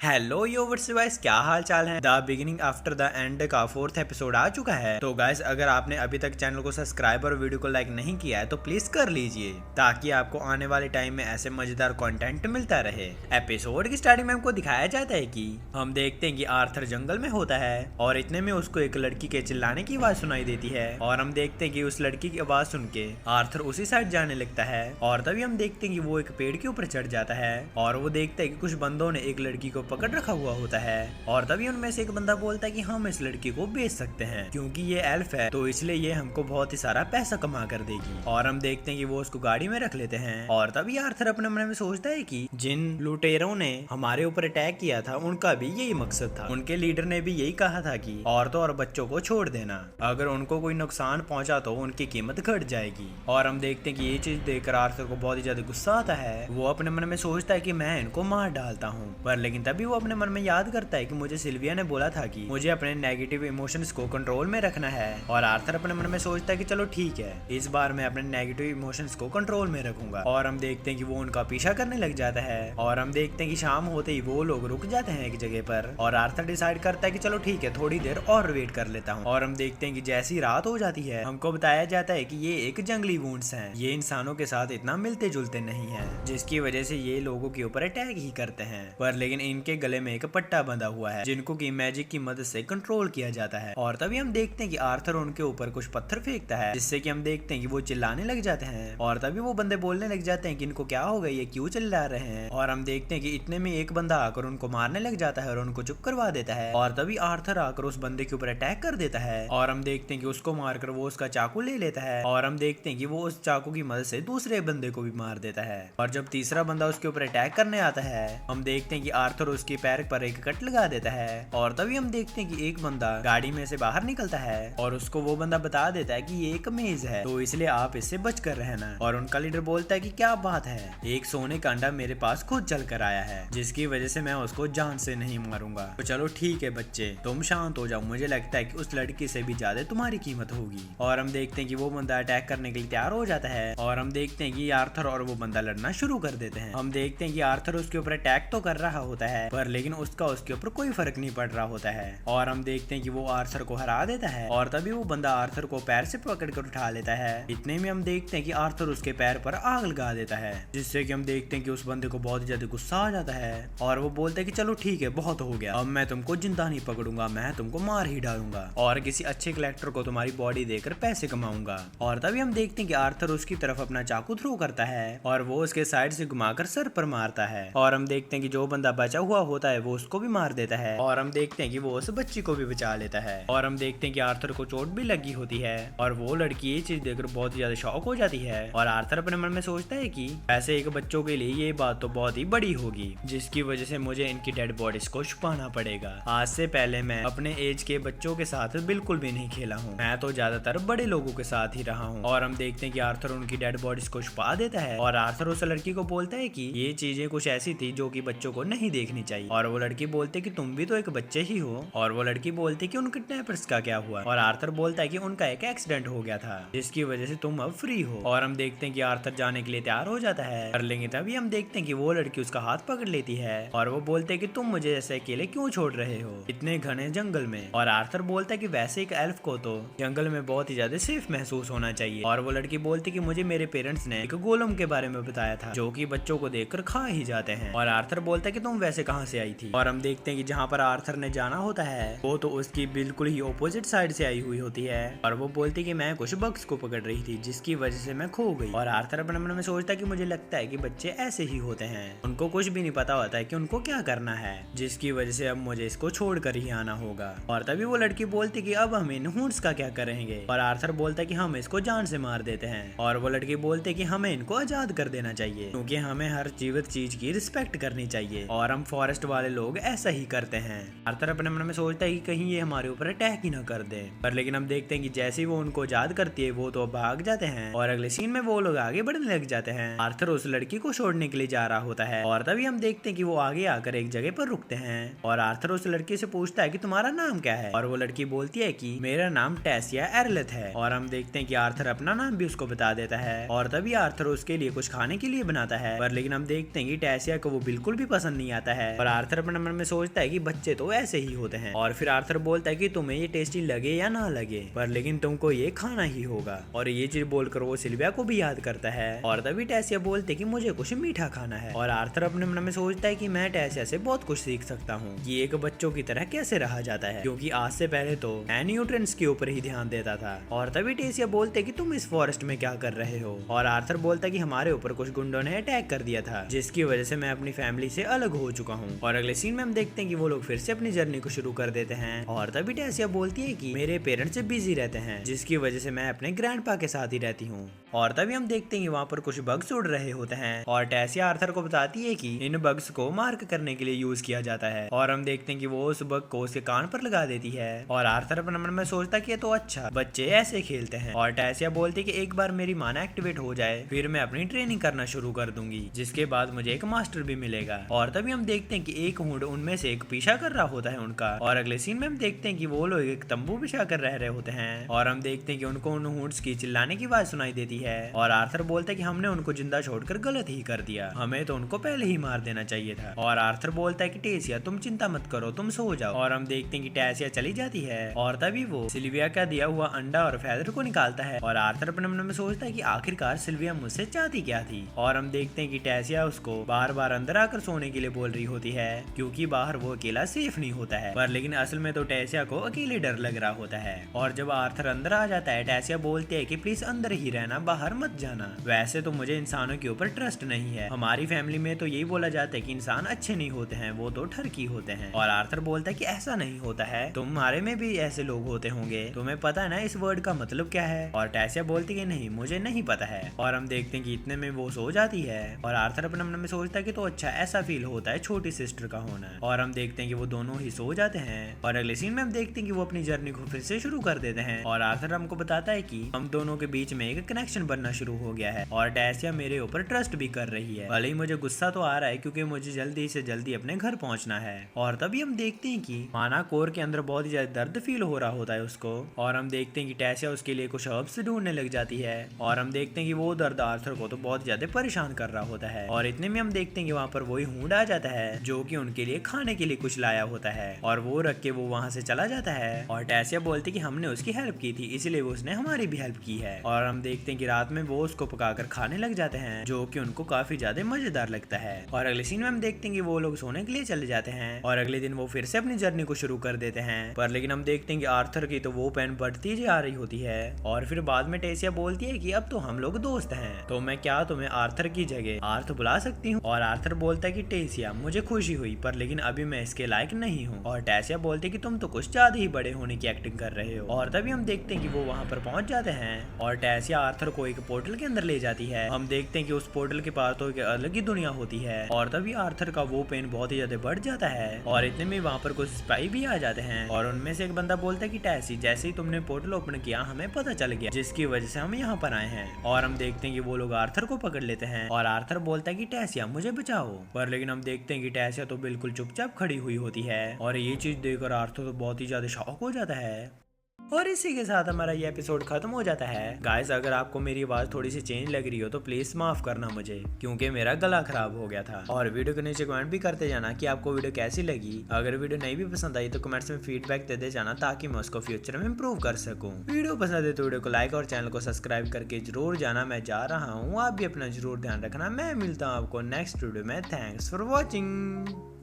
Hello yours guys, क्या हाल चाल है। The beginning after the end का 4th एपिसोड आ चुका है। तो गाइस, अगर आपने अभी तक चैनल को सब्सक्राइब और वीडियो को लाइक नहीं किया है तो प्लीज कर लीजिए, ताकि आपको आने वाले टाइम में ऐसे मजेदार कंटेंट मिलता रहे। एपिसोड की स्टार्टिंग में हमको दिखाया जाता है कि हम देखते हैं कि आर्थर जंगल में होता है और इतने में उसको एक लड़की के चिल्लाने की आवाज सुनाई देती है और हम देखते हैं कि उस लड़की की आवाज सुन के आर्थर उसी साइड जाने लगता है और तभी हम देखते हैं कि वो एक पेड़ के ऊपर चढ़ जाता है और वो देखता है कि कुछ बंदों ने एक लड़की को पकड़ रखा हुआ होता है और तभी उनमें से एक बंदा बोलता है कि हम इस लड़की को बेच सकते हैं क्योंकि ये एल्फ है, तो इसलिए ये हमको बहुत ही सारा पैसा कमा कर देगी। और हम देखते हैं कि वो उसको गाड़ी में रख लेते हैं और तभी आर्थर अपने मन में सोचता है कि जिन लुटेरों ने हमारे ऊपर अटैक किया था उनका भी यही मकसद था। उनके लीडर ने भी यही कहा था कि औरतों और बच्चों को छोड़ देना, अगर उनको कोई नुकसान पहुंचा तो उनकी कीमत घट जाएगी। और हम देखते हैं कि ये चीज देखकर आर्थर को बहुत ही ज्यादा गुस्सा आता है। वो अपने मन में सोचता है कि मैं इनको मार डालता हूँ, पर लेकिन तभी वो अपने मन में याद करता है कि मुझे सिल्विया ने बोला था कि मुझे अपने नेगेटिव इमोशंस को कंट्रोल में रखना है। और आर्थर अपने मन में सोचता है कि चलो ठीक है, इस बार मैं अपने नेगेटिव इमोशंस को कंट्रोल में रखूंगा। और हम देखते हैं कि वो उनका पीछा करने लग जाता है और हम देखते हैं कि शाम होते ही वो लोग रुक जाते हैं एक जगह पर और आर्थर डिसाइड करता है कि चलो ठीक है, थोड़ी देर और वेट कर लेता हूँ। और हम देखते हैं कि जैसी रात हो जाती है हमको बताया जाता है कि ये एक जंगली वुंड्स हैं, ये इंसानों के साथ इतना मिलते जुलते नहीं है, जिसकी वजह से ये लोगों के ऊपर अटैक ही करते हैं। पर लेकिन इनके गले में एक पट्टा बंधा हुआ है जिनको की मैजिक की मदद से कंट्रोल किया जाता है। और तभी हम देखते हैं कि आर्थर उनके ऊपर कुछ पत्थर फेंकता है, जिससे कि हम देखते हैं कि वो चिल्लाने लग जाते हैं और तभी वो बंदे बोलने लग जाते हैं कि इनको क्या हो गया, ये क्यों चिल्ला रहे हैं। और हम देखते हैं कि इतने में एक बंदा आकर उनको मारने लग जाता है और उनको चुप करवा देता है। और तभी आर्थर आकर उस बंदे के ऊपर अटैक कर देता है और हम देखते हैं कि उसको मारकर वो उसका चाकू ले लेता है और हम देखते हैं कि वो उस चाकू की मदद से दूसरे बंदे को भी मार देता है। और जब तीसरा बंदा उसके ऊपर अटैक करने आता है हम देखते हैं कि आर्थर उसके पैर पर एक कट लगा देता है और तभी हम देखते हैं कि एक बंदा गाड़ी में से बाहर निकलता है और उसको वो बंदा बता देता है कि ये एक मेज है, तो इसलिए आप इससे बच कर रहना। और उनका लीडर बोलता है कि क्या बात है, एक सोने का अंडा मेरे पास खुद चल कर आया है, जिसकी वजह से मैं उसको जान से नहीं मारूंगा। तो चलो ठीक है बच्चे, तुम शांत हो जाओ, मुझे लगता है कि उस लड़की से भी ज्यादा तुम्हारी कीमत होगी। और हम देखते हैं कि वो बंदा अटैक करने के लिए तैयार हो जाता है और हम देखते हैं कि आर्थर और वो बंदा लड़ना शुरू कर देते हैं। हम देखते हैं कि आर्थर उसके ऊपर अटैक तो कर रहा होता है, पर लेकिन उसका उसके ऊपर कोई फर्क नहीं पड़ रहा होता है। और हम देखते हैं कि वो आर्थर को हरा देता है और तभी वो बंदा आर्थर को पैर से पकड़कर उठा लेता है। इतने में हम देखते हैं कि आर्थर उसके पैर पर आग लगा देता है, जिससे कि हम देखते हैं कि उस बंदे को बहुत ज्यादा गुस्सा आ जाता है और वो बोलता है कि चलो ठीक है, बहुत हो गया, अब मैं तुमको जिंदा नहीं पकड़ूंगा, मैं तुमको मार ही डालूंगा और किसी अच्छे कलेक्टर को तुम्हारी बॉडी देकर पैसे कमाऊंगा। और तभी हम देखते हैं कि आर्थर उसकी तरफ अपना चाकू थ्रो करता है और वो उसके साइड से घुमाकर सर पर मारता है। और हम देखते हैं कि जो बंदा बचा हुआ होता है वो उसको भी मार देता है और हम देखते हैं कि वो उस बच्ची को भी बचा लेता है। और हम देखते हैं कि आर्थर को चोट भी लगी होती है और वो लड़की ये चीज देखकर बहुत ज्यादा शॉक हो जाती है और आर्थर अपने मन में सोचता है कि ऐसे एक बच्चों के लिए ये बात तो बहुत ही बड़ी होगी, जिसकी वजह से मुझे इनकी डेड बॉडीज को छुपाना पड़ेगा। आज से पहले मैं अपने एज के बच्चों के साथ बिल्कुल भी नहीं खेला हूँ, मैं तो ज्यादातर बड़े लोगों के साथ ही रहा हूँ। और हम देखते हैं कि आर्थर उनकी डेड बॉडीज को छुपा देता है और आर्थर उस लड़की को बोलता है कि ये चीजें कुछ ऐसी थी जो कि बच्चों को नहीं देखनी चाहिए। और वो लड़की बोलती है कि तुम भी तो एक बच्चे ही हो। और वो लड़की बोलती है कि उन किडनैपर्स का क्या हुआ। और आर्थर बोलता है कि उनका एक एक्सीडेंट हो गया था, जिसकी वजह से तुम अब फ्री हो। और हम देखते हैं कि आर्थर जाने के लिए तैयार हो जाता है, कर लेंगे तभी हम देखते हैं कि वो लड़की उसका हाथ पकड़ लेती है और वो बोलते हैं कि तुम मुझे ऐसे अकेले क्यों छोड़ रहे हो इतने घने जंगल में। और आर्थर बोलता है कि वैसे एक एल्फ को तो जंगल में बहुत ही ज्यादा सेफ महसूस होना चाहिए। और वो लड़की बोलती है कि मुझे मेरे पेरेंट्स ने एक गोलम के बारे में बताया था जो कि बच्चों को देखकर खा ही जाते हैं। और आर्थर बोलता है कि तुम वैसे कहां से आई थी। और हम देखते हैं कि जहां पर आर्थर ने जाना होता है वो तो उसकी बिल्कुल ही ऑपोजिट साइड से आई हुई होती है और वो बोलती है कि मैं कुछ बग्स को पकड़ रही थी जिसकी वजह से मैं खो गई। और आर्थर अपने मन में सोचता है कि मुझे लगता है कि बच्चे ऐसे ही होते हैं, उनको कुछ भी नहीं पता होता है कि उनको क्या करना है, जिसकी वजह से अब मुझे इसको छोड़कर ही आना होगा। और तभी वो लड़की बोलती कि अब हम इन हूंड्स का क्या करेंगे। और आर्थर बोलता है कि हम इसको जान से मार देते हैं। और वो लड़की बोलती है कि हमें इनको आजाद कर देना चाहिए, क्योंकि हमें हर जीवित चीज की रिस्पेक्ट करनी चाहिए और हम फॉरेस्ट वाले लोग ऐसा ही करते हैं। आर्थर अपने मन में सोचता है कि कहीं ये हमारे ऊपर अटैक ही ना कर दे। पर लेकिन हम देखते हैं कि जैसे ही वो उनको आजाद करती है वो तो भाग जाते हैं और अगले सीन में वो लोग आगे बढ़ने लग जाते हैं। आर्थर उस लड़की को छोड़ने के लिए जा रहा होता है और तभी हम देखते हैं कि वो आगे आकर एक जगह पर रुकते हैं और आर्थर उस लड़की से पूछता है कि तुम्हारा नाम क्या है। और वो लड़की बोलती है कि मेरा नाम टेसिया एरलेथ है। और हम देखते हैं कि आर्थर अपना नाम भी उसको बता देता है और तभी आर्थर उसके लिए कुछ खाने के लिए बनाता है। पर लेकिन हम देखते हैं कि टेसिया को वो बिल्कुल भी पसंद नहीं आता है है और आर्थर अपने मन में सोचता है कि बच्चे तो ऐसे ही होते हैं। और फिर आर्थर बोलता है कि तुम्हें ये टेस्टी लगे या ना लगे पर लेकिन तुमको ये खाना ही होगा। और ये चीज बोलकर वो सिल्विया को भी याद करता है और तभी टेसिया बोलते कि मुझे कुछ मीठा खाना है। और आर्थर अपने मन में सोचता है कि मैं टेसिया से बहुत कुछ सीख सकता हूँ कि एक बच्चों की तरह कैसे रहा जाता है, क्योंकि आज से पहले तो मैं न्यूट्रिएंट्स के ऊपर ही ध्यान देता था। और तभी टेसिया बोलते कि तुम इस फॉरेस्ट में क्या कर रहे हो। और आर्थर बोलता कि हमारे ऊपर कुछ गुंडों ने अटैक कर दिया था जिसकी वजह से मैं अपनी फैमिली से अलग हो चुका हूँ। और अगले सीन में हम देखते हैं कि वो लोग फिर से अपनी जर्नी को शुरू कर देते हैं। और तभी टेसिया बोलती है कि मेरे पेरेंट्स बिजी रहते हैं जिसकी वजह से मैं अपने ग्रैंडपा के साथ ही रहती हूँ। और तभी हम देखते हैं कि वहाँ पर कुछ बग्स उड़ रहे होते हैं और टेसिया आर्थर को बताती है कि इन बग्स को मार्क करने के लिए यूज किया जाता है। और हम देखते हैं कि वो उस बग को उसके कान पर लगा देती है और आर्थर अपने मन में सोचता कि ये तो अच्छा बच्चे ऐसे खेलते हैं। और टेसिया बोलती कि एक बार मेरी माना एक्टिवेट हो जाए फिर मैं अपनी ट्रेनिंग करना शुरू कर दूंगी जिसके बाद मुझे एक मास्टर भी मिलेगा। और तभी हम देखते हैं कि एक हुंड उनमें से एक पीछा कर रहा होता है उनका। और अगले सीन में हम देखते हैं कि वो लोग एक तंबू बिछा कर रह रहे होते हैं और हम देखते हैं कि उनको उन हुंड्स की चिल्लाने की आवाज सुनाई देती है। और आर्थर बोलता है कि हमने उनको जिंदा छोड़कर गलत ही कर दिया, हमें तो उनको पहले ही मार देना चाहिए था। और आर्थर बोलता है कि टेसिया तुम चिंता मत करो, तुम सो जाओ। और हम देखते हैं कि टेसिया चली जाती है और तभी वो सिल्विया का दिया हुआ अंडा और फेदर को निकालता है। और आर्थर अपने मन में सोचता है कि आखिरकार सिल्विया मुझसे चाहती क्या थी। और हम देखते हैं कि टेसिया उसको बार बार अंदर आकर सोने के लिए बोल रही होती है क्योंकि बाहर वो अकेला सेफ नहीं होता है। पर लेकिन असल में तो टेसिया को अकेले डर लग रहा होता है। और जब आर्थर अंदर आ जाता है टेसिया बोलती है कि प्लीज अंदर ही रहना, बाहर मत जाना। वैसे तो मुझे इंसानों के ऊपर ट्रस्ट नहीं है, हमारी फैमिली में तो यही बोला जाता है कि इंसान अच्छे नहीं होते हैं, वो तो ठरकी होते हैं। और आर्थर बोलता है कि ऐसा नहीं होता है, तुम्हारे में भी ऐसे लोग होते होंगे, तुम्हें पता है ना इस वर्ड का मतलब क्या है। और टेसिया बोलती है कि नहीं मुझे नहीं पता है। और हम देखते हैं कि इतने में वो सो जाती है और आर्थर अपने मन में सोचता है कि तो अच्छा ऐसा फील होता है छोटी सिस्टर का होना। और हम देखते हैं कि वो दोनों ही सो जाते हैं। और अगले सीन में हम देखते हैं कि वो अपनी जर्नी को फिर से शुरू कर देते हैं और आर्थर हमको बताता है कि हम दोनों के बीच में एक कनेक्शन बनना शुरू हो गया है और टेसिया मेरे ऊपर ट्रस्ट भी कर रही है। भले ही मुझे गुस्सा तो आ रहा है क्योंकि मुझे जल्दी से जल्दी अपने घर पहुंचना है। और तभी हम देखते हैं कि माना कोर के अंदर बहुत ही ज्यादा दर्द फील हो रहा होता है उसको। और हम देखते हैं कि टेसिया उसके लिए कुछ हर्ब्स ढूंढने लग जाती है। और हम देखते हैं कि वो दर्द आर्थर को तो बहुत ज्यादा परेशान कर रहा होता है। और इतने में हम देखते हैं कि वहाँ पर वही हुंड आ जाता है जो कि उनके लिए खाने के लिए कुछ लाया होता है और वो रख के वो वहाँ से चला जाता है। और टेसिया बोलती कि हमने उसकी हेल्प की थी इसलिए वो उसने हमारी भी हेल्प की है। और हम देखते हैं कि रात में वो उसको पकाकर खाने लग जाते हैं जो कि उनको काफी ज्यादा मजेदार लगता है। और अगले सीन में हम देखते हैं कि वो लोग सोने के लिए चले जाते हैं और अगले दिन वो फिर से अपनी जर्नी को शुरू कर देते हैं। पर लेकिन हम देखते हैं कि आर्थर की तो वो पेन बढ़ती जा रही होती है। और फिर बाद में टेसिया बोलती है कि अब तो हम लोग दोस्त हैं, तो मैं क्या तुम्हें आर्थर की जगह आर्थ बुला सकती हूँ। और आर्थर बोलता है कि टेसिया मुझे खुशी हुई पर लेकिन अभी मैं इसके लायक नहीं हूँ। और टेसिया बोलते है कि तुम तो कुछ ज्यादा ही बड़े होने की एक्टिंग कर रहे हो। और तभी हम देखते हैं कि वो वहाँ पर पहुंच जाते हैं और टेसिया आर्थर को एक पोर्टल के अंदर ले जाती है। हम देखते हैं कि उस पोर्टल के पास तो एक अलग ही दुनिया होती है। और तभी आर्थर का वो पेन बहुत ही ज्यादा बढ़ जाता है और इतने में वहाँ पर कुछ स्पाई भी आ जाते हैं। और उनमें से एक बंदा बोलता है कि टेसी जैसे ही तुमने पोर्टल ओपन किया हमें पता चल गया जिसकी वजह से हम यहाँ पर आए हैं। और हम देखते हैं कि वो लोग आर्थर को पकड़ लेते हैं और आर्थर बोलता है कि टेसिया मुझे बचाओ। पर लेकिन हम देखते हैं कि टेसिया तो बिल्कुल चुपचाप खड़ी हुई होती है और ये चीज देखकर आर्थर तो बहुत ही ज्यादा शॉक हो जाता है। और इसी के साथ हमारा ये एपिसोड खत्म हो जाता है। गाइस अगर आपको मेरी आवाज थोड़ी सी चेंज लग रही हो तो प्लीज माफ करना मुझे क्योंकि मेरा गला खराब हो गया था। और वीडियो के नीचे कमेंट भी करते जाना कि आपको वीडियो कैसी लगी। अगर वीडियो नहीं भी पसंद आई तो कमेंट्स में फीडबैक देते जाना ताकि मैं उसको फ्यूचर में इम्प्रूव कर सकूँ। वीडियो पसंद है तो वीडियो को लाइक और चैनल को सब्सक्राइब करके जरूर जाना। मैं जा रहा हूँ, आप भी अपना जरूर ध्यान रखना। मैं मिलता हूँ आपको नेक्स्ट वीडियो में। Thanks for watching.